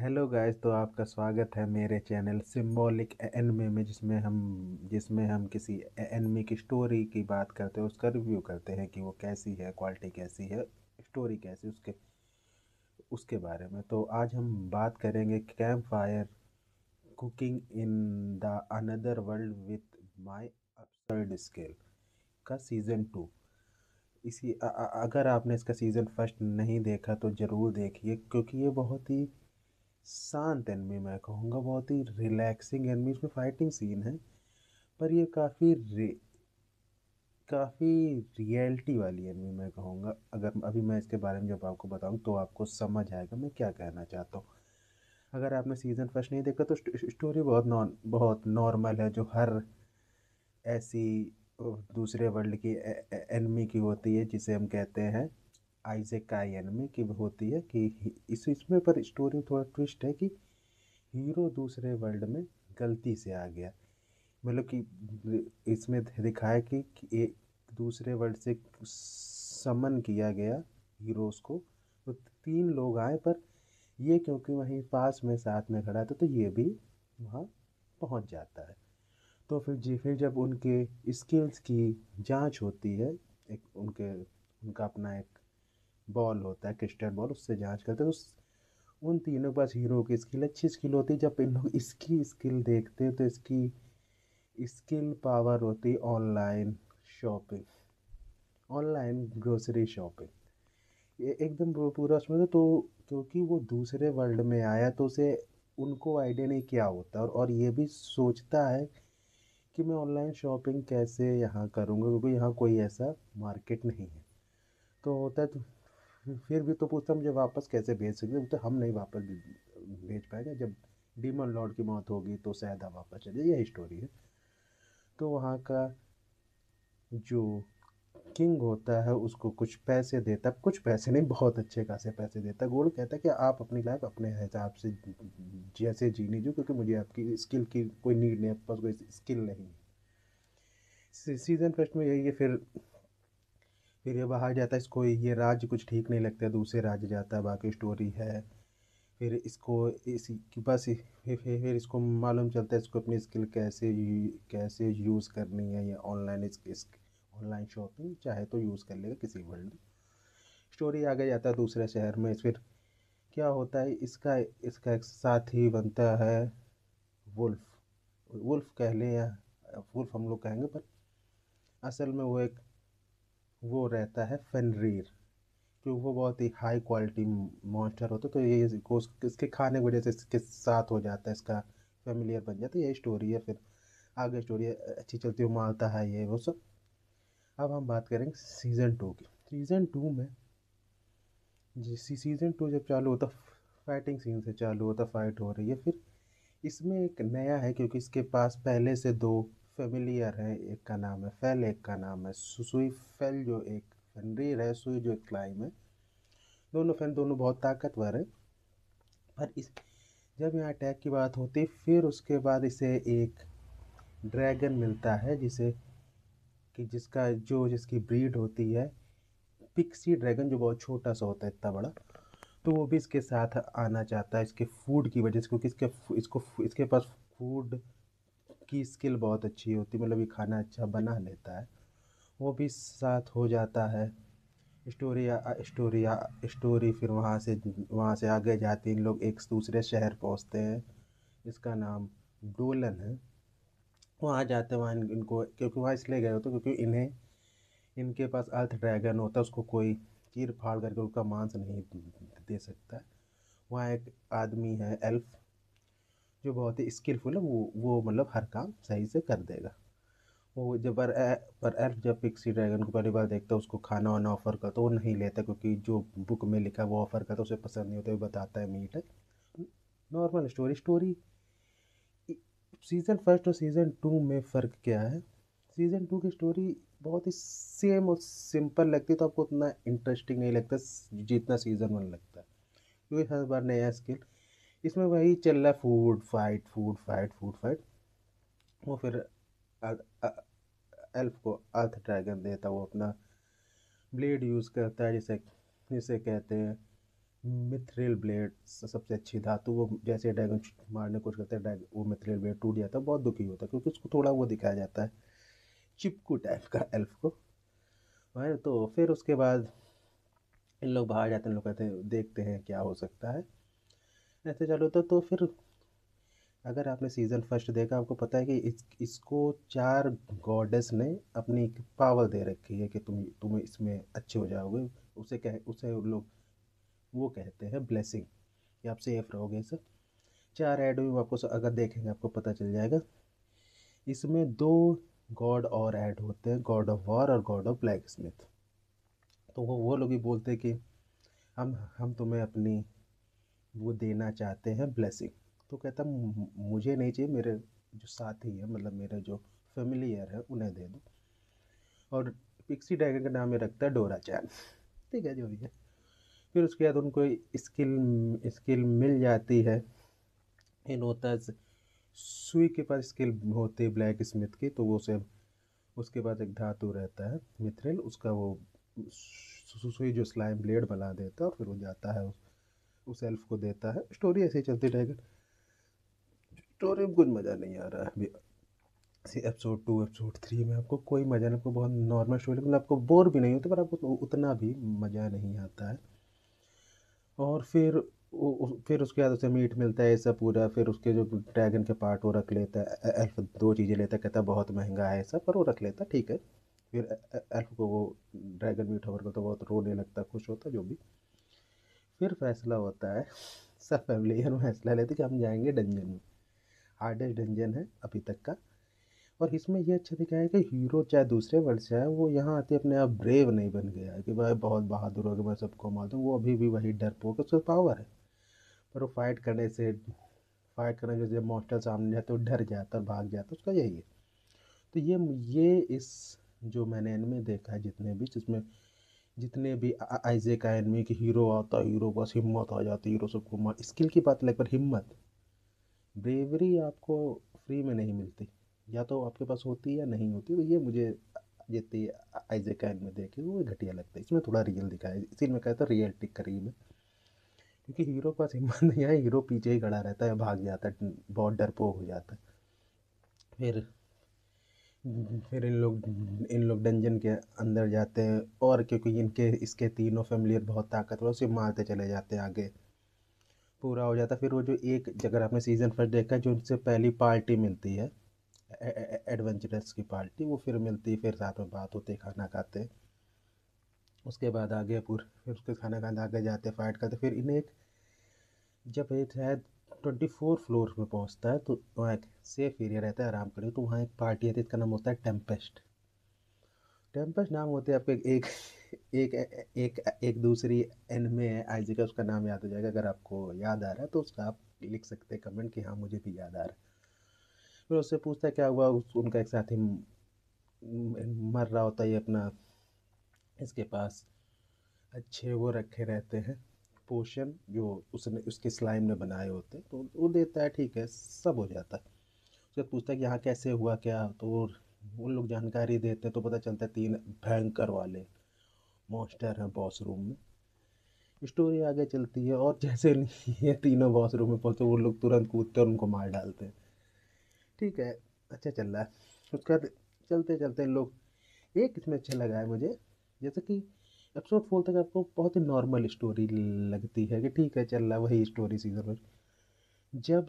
Hello guys, तो आपका स्वागत है मेरे चैनल सिंबॉलिक एनमे में जिसमें हम किसी एनमे की स्टोरी की बात करते हैं, उसका रिव्यू करते हैं कि वो कैसी है, क्वालिटी कैसी है, स्टोरी कैसी उसके उसके बारे में। तो आज हम बात करेंगे camp fire cooking in the another world with my absurd scale का सीज़न 2। अगर आपने इसका सीज़न फर्स्ट नहीं देखा तो ज़रूर देखिए, क्योंकि ये बहुत ही शांत एनमी, मैं कहूँगा बहुत ही रिलैक्सिंग एनमी। इसमें फाइटिंग सीन है, पर ये काफ़ी रियलिटी वाली एनमी, मैं कहूँगा। अगर अभी मैं इसके बारे में जब आपको बताऊँ तो आपको समझ आएगा मैं क्या कहना चाहता हूँ। अगर आपने सीज़न फर्स्ट नहीं देखा तो स्टोरी बहुत नॉर्मल है, जो हर ऐसी दूसरे वर्ल्ड की एनमी की होती है, जिसे हम कहते हैं आइजेक का एनमी की होती है। कि इसमें पर स्टोरी में थोड़ा ट्विस्ट है कि हीरो दूसरे वर्ल्ड में गलती से आ गया। मतलब कि इसमें दिखाया कि एक दूसरे वर्ल्ड से समन किया गया हीरोज को। तो तीन लोग आए, पर ये क्योंकि वहीं पास में साथ में खड़ा था तो ये भी वहाँ पहुँच जाता है। तो फिर जब उनके स्किल्स की जांच होती है, एक उनका अपना एक बॉल होता है, क्रिस्टल बॉल, उससे जांच करते हैं। तो उन तीनों के पास हीरो की स्किल अच्छी स्किल होती है। जब इन लोग इसकी स्किल देखते हैं तो इसकी स्किल पावर होती online shopping, online grocery shopping. ये एकदम पूरा उसमें तो क्योंकि वो दूसरे वर्ल्ड में आया तो उसे उनको आइडिया नहीं क्या होता, और ये भी सोचता है कि मैं ऑनलाइन शॉपिंग कैसे यहाँ करूँगा, क्योंकि यहाँ कोई ऐसा मार्केट नहीं है। तो होता है तो फिर भी तो पूछता मुझे वापस कैसे भेज सकते, तो हम नहीं वापस भेज पाएंगे। जब डीमन लॉर्ड की मौत होगी तो शायद आप वापस चले, यही स्टोरी है। तो वहाँ का जो किंग होता है उसको कुछ पैसे देता है, कुछ पैसे नहीं, बहुत अच्छे खासे पैसे देता है। गोल्ड कहता है कि आप अपनी लाइफ अपने हिसाब से जैसे जीनी जो, क्योंकि मुझे आपकी स्किल की कोई नीड नहीं है, आपके पास कोई स्किल नहीं है। सीजन फर्स्ट में यही है। फिर ये बाहर जाता है, इसको ये राज्य कुछ ठीक नहीं लगता है, दूसरे राज्य जाता है, बाकी स्टोरी है। फिर इसको इसी के पास फिर इसको मालूम चलता है इसको अपनी स्किल कैसे यूज़ करनी है, या ऑनलाइन शॉपिंग चाहे तो यूज़ कर लेगा किसी वर्ल्ड में। स्टोरी आगे जाता है दूसरे शहर में। फिर क्या होता है, इसका इसका एक साथी बनता है वुल्फ। वुल्फ कह ले या वुल्फ हम लोग कहेंगे, पर असल में वो रहता है फेनरीर। क्योंकि वो बहुत ही हाई क्वालिटी मॉन्स्टर होता है, तो ये इसके खाने की वजह से इसके साथ हो जाता है, इसका फेमिलियर बन जाता है। यही स्टोरी है। फिर आगे स्टोरी अच्छी चलती है, वो मारता है ये वो सब। अब हम बात करेंगे सीज़न 2 की। सीज़न 2 में सीज़न 2 जब चालू होता, फाइटिंग सीन से चालू होता, फाइट हो रही है। फिर इसमें एक नया है, क्योंकि इसके पास पहले से दो फेमिलियर हैं। एक का नाम है फेल, एक का नाम है सुई। फेल जो एक फनरीर है, सुई जो एक क्लाइम है। दोनों बहुत ताकतवर है। पर इस जब यहाँ अटैक की बात होती, फिर उसके बाद इसे एक ड्रैगन मिलता है, जिसकी ब्रीड होती है पिक्सी ड्रैगन, जो बहुत छोटा सा होता है, इतना बड़ा। तो वो भी इसके साथ आना चाहता है इसके फूड की वजह से, क्योंकि इसके पास फूड की स्किल बहुत अच्छी होती है, मतलब ये खाना अच्छा बना लेता है। वो भी साथ हो जाता है। स्टोरी स्टोरी स्टोरी फिर वहाँ से आगे जाती है। इन लोग एक दूसरे शहर पहुँचते हैं, इसका नाम डोलन है। वहाँ जाते हैं, वहाँ इनको क्योंकि वहाँ इसलिए गए होते क्योंकि इनके पास अर्थ ड्रैगन होता है, उसको कोई चीर फाड़ करके उसका मांस नहीं दे सकता है। वहाँ एक आदमी है एल्फ, जो बहुत ही स्किलफुल है। वो मतलब हर काम सही से कर देगा। वो जब पर एल्फ जब पिक्सी ड्रैगन को पहली बार देखता है, उसको खाना वाना ऑफर करता, तो वो नहीं लेता, क्योंकि जो बुक में लिखा है वो ऑफर करता, उसे पसंद नहीं होता, वो बताता है मीट है। Normal story. सीज़न फर्स्ट और सीज़न 2 में फ़र्क क्या है? सीज़न 2 की स्टोरी बहुत ही सेम और सिंपल लगती है, तो आपको उतना इंटरेस्टिंग नहीं लगता जितना सीज़न 1 लगता है, क्योंकि हर बार नया स्किल। इसमें वही चल रहा है, food fight, food fight, food fight. वो फिर एल्फ को अर्थ ड्रैगन देता, वो अपना ब्लेड यूज़ करता है, जिसे जिसे कहते हैं मिथ्रिल ब्लेड सबसे अच्छी धातु, वो जैसे ड्रैगन मारने की कोशिश करता है, वो मिथ्रिल ब्लेड टूट जाता है, बहुत दुखी होता है क्योंकि उसको थोड़ा वो दिखाया जाता है चिपकू टाइप का एल्फ को। और तो फिर उसके बाद इन लोग बाहर जाते हैं, लोग कहते हैं देखते हैं क्या हो सकता है। ऐसे चलो तो फिर अगर आपने सीज़न फर्स्ट देखा, आपको पता है कि इसको 4 गॉडेस ने अपनी पावर दे रखी है कि तुम इसमें अच्छे हो जाओगे। उसे लोग वो कहते हैं ब्लेसिंग, कि आप सेफ रहोगे सब। 4 ऐड हुई, वो आपको अगर देखेंगे आपको पता चल जाएगा। इसमें 2 गॉड और ऐड होते हैं, गॉड ऑफ वॉर और गॉड ऑफ ब्लैक स्मिथ। तो वो लोग भी बोलते हैं कि हम तुम्हें अपनी वो देना चाहते हैं ब्लेसिंग। तो कहता मुझे नहीं चाहिए, मेरे जो साथी है, मतलब मेरे जो फेमिलियर है उन्हें दे दो। और पिक्सी ड्रैगन का नाम ये रखता है डोरा चैन। ठीक है, जो भी है। फिर उसके बाद उनको स्किल स्किल मिल जाती है। इन होता है सुई के पास स्किल होती है ब्लैक स्मिथ की, तो वो उसे उसके बाद एक धातु रहता है मिथ्रिल, उसका वो सुई जो स्लाइम ब्लेड बना देता है, और फिर वो जाता है उस एल्फ को देता है। स्टोरी ऐसे ही चलती रहेगी। स्टोरी में कुछ मज़ा नहीं आ रहा है अभी। एपिसोड 2 एपिसोड 3 में आपको कोई मज़ा नहीं, आपको बहुत नॉर्मल स्टोरी, मतलब आपको बोर भी नहीं होते, पर आपको उतना भी मज़ा नहीं आता है। और फिर उसके बाद उसे मीट मिलता है ऐसा पूरा, फिर उसके जो ड्रैगन के पार्ट वो रख लेता है। एल्फ 2 चीज़ें लेता है, कहता है बहुत महंगा है सब, पर वो रख लेता है, ठीक है। फिर एल्फ को वो ड्रैगन मीट होकर तो बहुत रोने लगता, खुश होता, जो भी। फिर फैसला होता है, सब फैमिली फैसला लेते कि हम जाएंगे डंजन में। हार्डेस्ट डंजन है अभी तक का। और इसमें ये अच्छा दिखाया है कि हीरो चाहे दूसरे वर्ल्ड से है, वो यहाँ आते अपने आप ब्रेव नहीं बन गया है कि भाई बहुत बहादुर हो, कि मैं सबको मार दूँ। वो अभी भी वही डरपोक है, उसके पावर है, पर वो फाइट करने से जब मॉन्स्टर सामने जाते वो डर जाता और भाग जाता, उसका यही है। तो ये इस जो मैंने एनिमे देखा है, जितने भी आइज़ेक का एनिमे की हीरो आता है, हीरो बस हिम्मत आ जाती है, हीरो सबको मार, स्किल की बात अलग, पर हिम्मत, ब्रेवरी आपको फ्री में नहीं मिलती, या तो आपके पास होती है या नहीं होती। तो ये मुझे जितनी आइज़ेक का एनिमे देखे वो घटिया लगता है। इसमें थोड़ा रियल दिखाया है, इसी में कहता है रियलिटिक करीब है, क्योंकि हीरो के पास हिम्मत नहीं है, हीरो पीछे ही खड़ा रहता है, भाग जाता है, बहुत डरपोक हो जाता है। फिर फिर इन लोग डंजन के अंदर जाते हैं, और क्योंकि इनके इसके तीनों फैमिलियर बहुत ताकतवर, उसे मारते चले जाते हैं आगे, पूरा हो जाता है। फिर वो जो एक, अगर आपने सीजन फर्स्ट देखा है, जो उनसे पहली पार्टी मिलती है एडवेंचरस की पार्टी, वो फिर मिलती है, फिर साथ में बात होती है, खाना खाते हैं। उसके बाद आगे फिर उसके खाना खाते आगे जाते, फाइट करते, फिर इन्हें जब ये शायद 24 फ्लोर में पहुंचता है, तो वहाँ एक सेफ एरिया रहता है आराम करने, तो वहाँ एक पार्टी आती है, इसका नाम होता है टेम्पेस्ट। टेम्पेस्ट नाम होते हैं आपको एक एक एक एक दूसरी एनमे है आईजी का, उसका नाम याद हो जाएगा, अगर आपको याद आ रहा है तो उसका आप लिख सकते हैं कमेंट कि हाँ मुझे भी याद आ रहा है। फिर उससे पूछता है क्या हुआ, उनका एक साथी मर रहा होता है, ये अपना इसके पास अच्छे वो रखे रहते हैं पोशन, जो उसने उसके स्लाइम ने बनाए होते हैं, तो वो देता है, ठीक है, सब हो जाता है। उससे पूछता है कि यहाँ कैसे हुआ क्या, तो वो लोग जानकारी देते हैं, तो पता चलता है 3 भयंकर वाले मॉन्स्टर हैं बॉस रूम में। स्टोरी आगे चलती है, और जैसे ये तीनों बॉस रूम में पहुंचते, वो लोग तुरंत कूदते और उनको मार डालते हैं। ठीक है, अच्छा चल रहा है। उसके बाद चलते चलते लोग, एक इसमें अच्छा लगा है मुझे, जैसे कि एपिसोड 4 तक आपको बहुत ही नॉर्मल स्टोरी लगती है कि ठीक है चल रहा है वही स्टोरी सीजन में। जब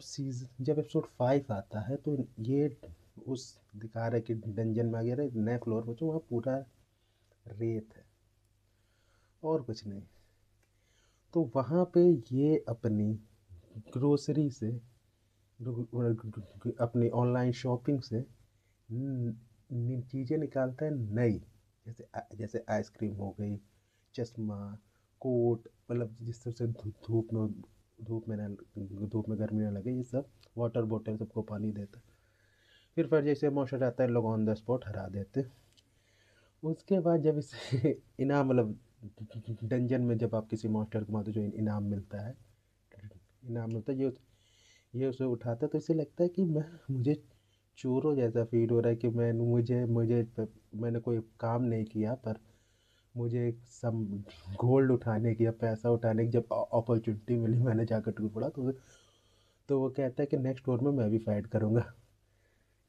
एपिसोड 5 आता है, तो ये उस दिखा रहा है कि डंजन में आ गया, नए फ्लोर में, तो वहाँ पूरा रेत है और कुछ नहीं। तो वहाँ पे ये अपनी ग्रोसरी से, अपनी ऑनलाइन शॉपिंग से चीज़ें निकालता है नई, जैसे आइसक्रीम हो गई, चश्मा, कोट, मतलब जिस तरह से धूप में गर्मी ना लगे, ये सब, वाटर बॉटल, सबको पानी देता है। फिर जैसे मौसम आता है, लोग ऑन द स्पॉट हरा देते। उसके बाद जब इसे इनाम, मतलब डंजन में जब आप किसी मॉन्स्टर को मारते हो, जो इनाम मिलता है, ये उसे उठाता है, तो इसे लगता है कि मुझे चोरों जैसा फील हो रहा है कि मैंने कोई काम नहीं किया, पर मुझे सम गोल्ड उठाने की या पैसा उठाने की जब अपॉर्चुनिटी मिली, मैंने जाकर टूट पड़ा, तो वो कहता है कि नेक्स्ट ओवर में मैं भी फाइट करूंगा।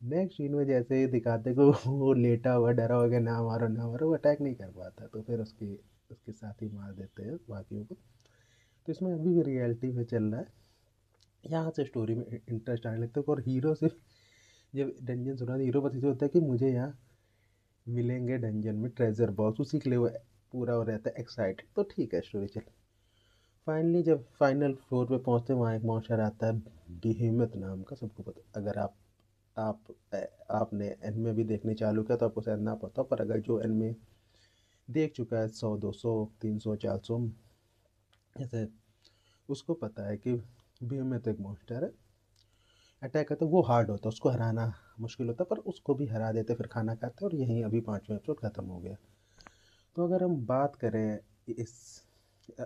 नेक्स्ट सीन में जैसे ही दिखाते को वो लेटा हुआ डरा हुआ कि ना मारो ना मारो, वो अटैक नहीं कर पाता, तो फिर उसके उसके साथ ही मार देते हैं बाकियों को। तो इसमें अभी भी रियलिटी में चल रहा है। यहाँ से स्टोरी में इंटरेस्ट आने लगता है, और हीरो सिर्फ जब डंजन सुना, हीरो बस इसे होता है कि मुझे यहाँ मिलेंगे डंजन में ट्रेजर बॉक्स, उसी के लिए वो पूरा हो रहता है एक्साइटेड। तो ठीक है, स्टोरी चल। फाइनली जब फाइनल फ्लोर पे पहुंचते हैं, वहाँ एक मॉन्स्टर आता है बिहेमत नाम का, सबको पता। अगर आप आपने एनिमे भी देखने चालू किया तो आपको शायद ना पता हो, पर अगर जो एनिमे देख चुका है 100 200 300 400 जैसे, उसको पता है कि बिहेमत एक मॉन्स्टर है, अटैक करता है, वो हार्ड होता है, उसको हराना मुश्किल होता है, पर उसको भी हरा देते, फिर खाना खाते हैं, और यहीं अभी 5वां एपिसोड खत्म हो गया। तो अगर हम बात करें इस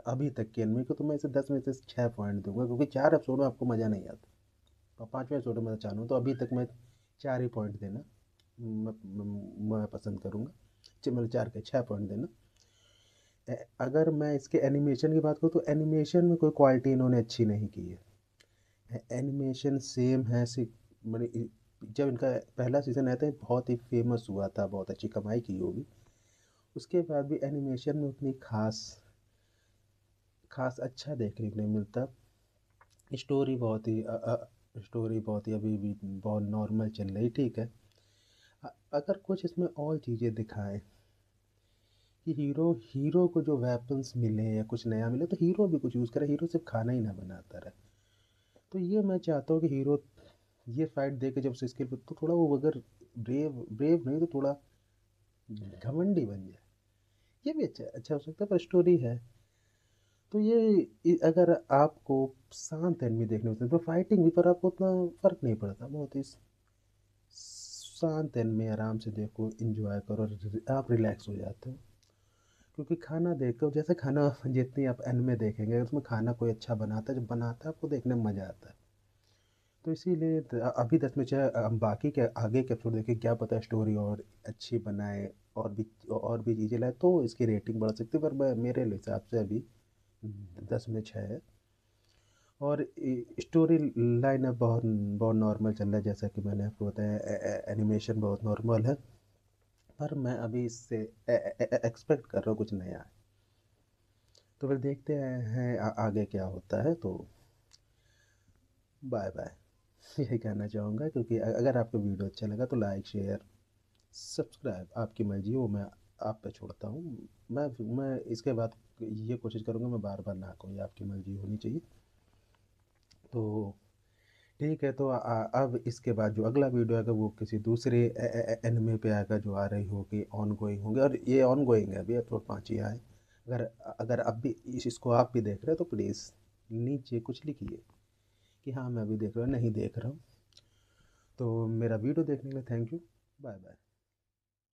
अभी तक के एनिमे को, तो मैं इसे 10 में से 6 पॉइंट दूंगा, क्योंकि 4 एपिसोड में आपको मज़ा नहीं आता, और 5वें एपिसोड में मैं चाहूँ तो अभी तक मैं 4 ही पॉइंट देना मैं पसंद करूँगा। मतलब 4 के 6 पॉइंट देना। अगर मैं इसके एनिमेशन की बात करूँ, तो एनिमेशन में कोई क्वालिटी इन्होंने अच्छी नहीं की है। एनिमेशन सेम है, मैंने जब इनका पहला सीज़न आया था बहुत ही फेमस हुआ था, बहुत अच्छी कमाई की होगी, उसके बाद भी एनिमेशन में उतनी खास खास अच्छा देखने को नहीं मिलता। स्टोरी बहुत ही स्टोरी बहुत ही अभी भी बहुत नॉर्मल चल रही, ठीक है। अगर कुछ इसमें और चीज़ें दिखाएं कि हीरो को जो वेपन्स मिले या कुछ नया मिले, तो हीरो भी कुछ यूज़ करे, हीरो सिर्फ खाना ही ना बनाता रहे। तो ये मैं चाहता हूँ कि हीरो ये फाइट दे के जब से स्किल, तो थोड़ा वो अगर ब्रेव ब्रेव नहीं तो थोड़ा घमंडी बन जाए, ये भी अच्छा अच्छा हो सकता है, पर स्टोरी है। तो अगर आपको शांत एनिमी देखने होते हैं, तो फाइटिंग भी, पर आपको उतना फर्क नहीं पड़ता, बहुत ही शांत एनिमी आराम से देखो, एंजॉय करो, और आप रिलैक्स हो जाते हो। क्योंकि खाना देखो, जैसे खाना जितनी आप एनिमे देखेंगे, उसमें खाना कोई अच्छा बनाता है, जब बनाता है आपको देखने में मज़ा आता है। तो इसीलिए अभी 10 में 6, बाकी के आगे के एपिसोड देखिए, क्या पता स्टोरी और अच्छी बनाए, और भी चीज़ें लाए, तो इसकी रेटिंग बढ़ सकती है, पर मेरे हिसाब से अभी 10 में 6 है। और स्टोरी लाइन अब बहुत बहुत नॉर्मल चल रहा है, जैसा कि मैंने आपको बताया, एनिमेशन बहुत नॉर्मल है, पर मैं अभी इससे एक्सपेक्ट कर रहा हूँ कुछ नया है। तो फिर देखते हैं आगे क्या होता है। तो बाय बाय, यही कहना चाहूँगा, क्योंकि अगर आपको वीडियो अच्छा लगा तो लाइक शेयर सब्सक्राइब आपकी मर्जी, वो मैं आप पे छोड़ता हूँ। मैं इसके बाद ये कोशिश करूँगा, मैं बार बार ना कहूँ, ये आपकी मर्जी होनी चाहिए। तो ठीक है, तो अब इसके बाद जो अगला वीडियो आएगा वो किसी दूसरे एनिमे पे आएगा, जो आ रही होगी, ऑन गोइंग होंगे, और ये ऑन गोइंग है, अभी एपिसोड 5 ही आए। अगर अगर अब भी इसको आप भी देख रहे हो, तो प्लीज़ नीचे कुछ लिखिए कि हाँ मैं भी देख रहा हूँ, नहीं देख रहा हूँ। तो मेरा वीडियो देखने के लिए थैंक यू, बाय बाय।